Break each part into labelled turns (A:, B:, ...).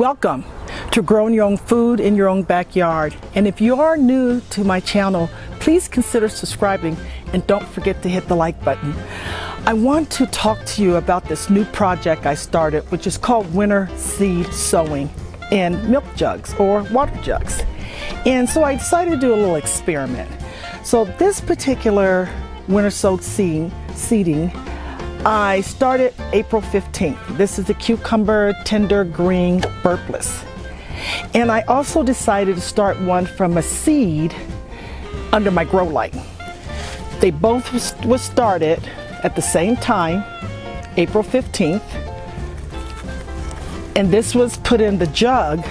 A: Welcome to growing your own food in your own backyard. And if you are new to my channel, please consider subscribing and don't forget to hit the like button. I want to talk to you about this new project I started, which is called winter seed sowing in milk jugs or water jugs. And so I decided to do a little experiment. So this particular winter sowed seeding, I started April 15th. This is the cucumber tender green burpless. And I also decided to start one from a seed under my grow light. They both was started at the same time, April 15th. And this was put in the jug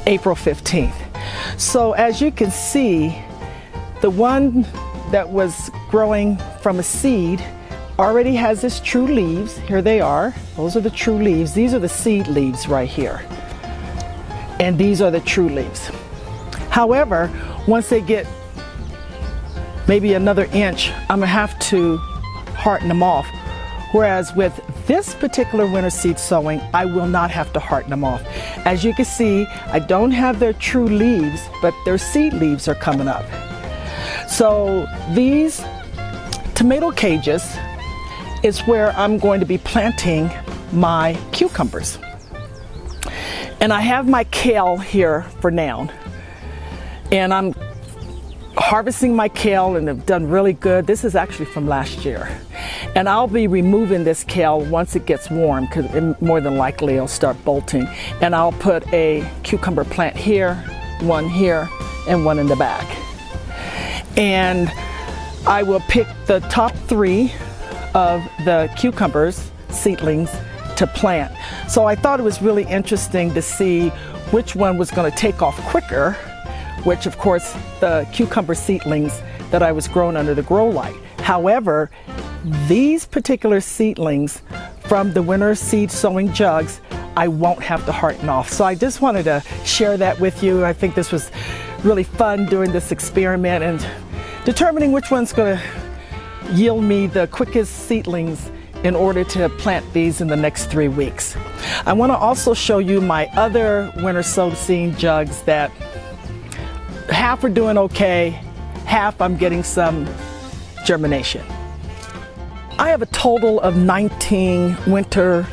A: April 15th. So as you can see, the one that was growing from a seed already has its true leaves. Here they are. Those are the true leaves. These are the seed leaves right here. And these are the true leaves. However, once they get maybe another inch, I'm gonna have to hearten them off. Whereas with this particular winter seed sowing, I will not have to hearten them off. As you can see, I don't have their true leaves, but their seed leaves are coming up. So these tomato cages is where I'm going to be planting my cucumbers. And I have my kale here for now. And I'm harvesting my kale and have done really good. This is actually from last year. And I'll be removing this kale once it gets warm, because more than likely it'll start bolting. And I'll put a cucumber plant here, and one in the back. And I will pick the top 3 of the cucumbers seedlings to plant. So I thought it was really interesting to see which one was going to take off quicker, which of course the cucumber seedlings that I was growing under the grow light. However, these particular seedlings from the winter seed sowing jugs, I won't have to hearten off. So I just wanted to share that with you. I think this was really fun doing this experiment and determining which one's going to yield me the quickest seedlings in order to plant these in the next 3 weeks. I want to also show you my other winter sowed seed jugs that half are doing okay, half I'm getting some germination. I have a total of 19 winter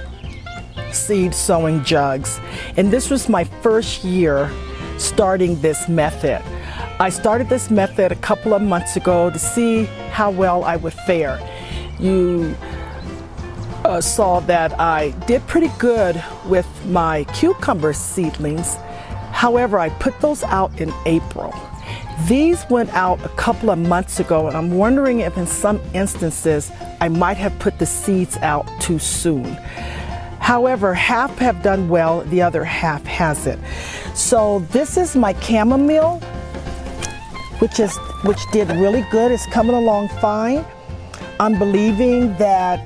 A: seed sowing jugs, and this was my first year starting this method. I started this method a couple of months ago to see how well I would fare. You saw that I did pretty good with my cucumber seedlings. However, I put those out in April. These went out a couple of months ago, and I'm wondering if in some instances I might have put the seeds out too soon. However, half have done well, the other half hasn't. So this is my chamomile, which did really good. It's coming along fine. I'm believing that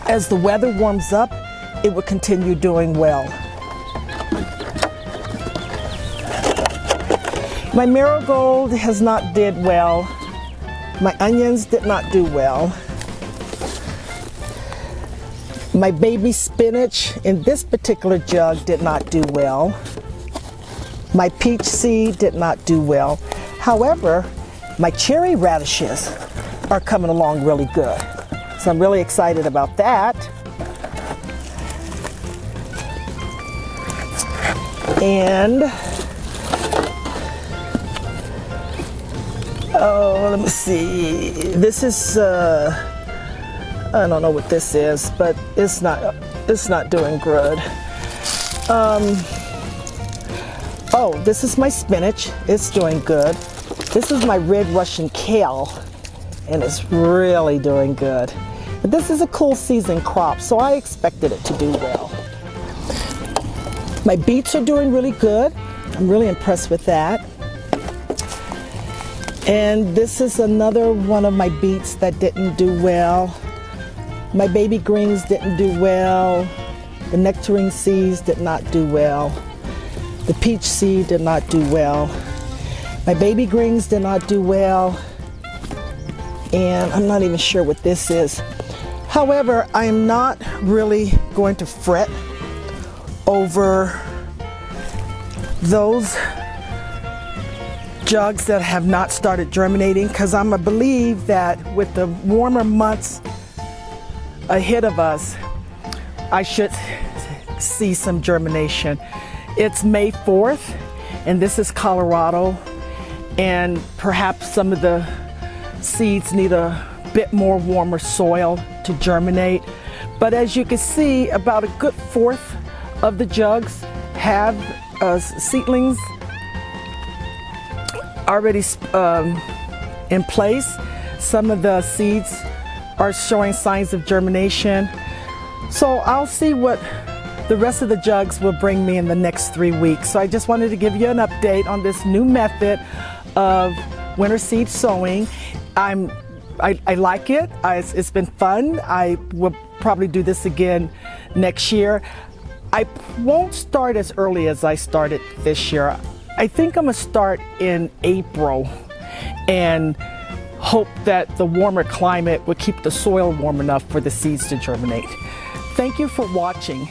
A: as the weather warms up, it will continue doing well. My marigold has not did well. My onions did not do well. My baby spinach in this particular jug did not do well. My peach seed did not do well. However, my cherry radishes are coming along really good. So I'm really excited about that. And oh, let me see. This is I don't know what this is, but it's not doing good. Oh, this is my spinach. It's doing good. This is my red Russian kale, and it's really doing good. But this is a cool season crop, so I expected it to do well. My beets are doing really good. I'm really impressed with that. And this is another one of my beets that didn't do well. My baby greens didn't do well. The nectarine seeds did not do well. The peach seed did not do well. My baby greens did not do well. And I'm not even sure what this is. However, I am not really going to fret over those jugs that have not started germinating, because I'm gonna believe that with the warmer months ahead of us, I should see some germination. It's May 4th, and this is Colorado, and perhaps some of the seeds need a bit more warmer soil to germinate. But as you can see, about a good fourth of the jugs have seedlings already in place. Some of the seeds are showing signs of germination. So I'll see what the rest of the jugs will bring me in the next 3 weeks. So I just wanted to give you an update on this new method of winter seed sowing. I like it. It's been fun. I will probably do this again next year. I won't start as early as I started this year. I think I'm gonna start in April and hope that the warmer climate will keep the soil warm enough for the seeds to germinate. Thank you for watching.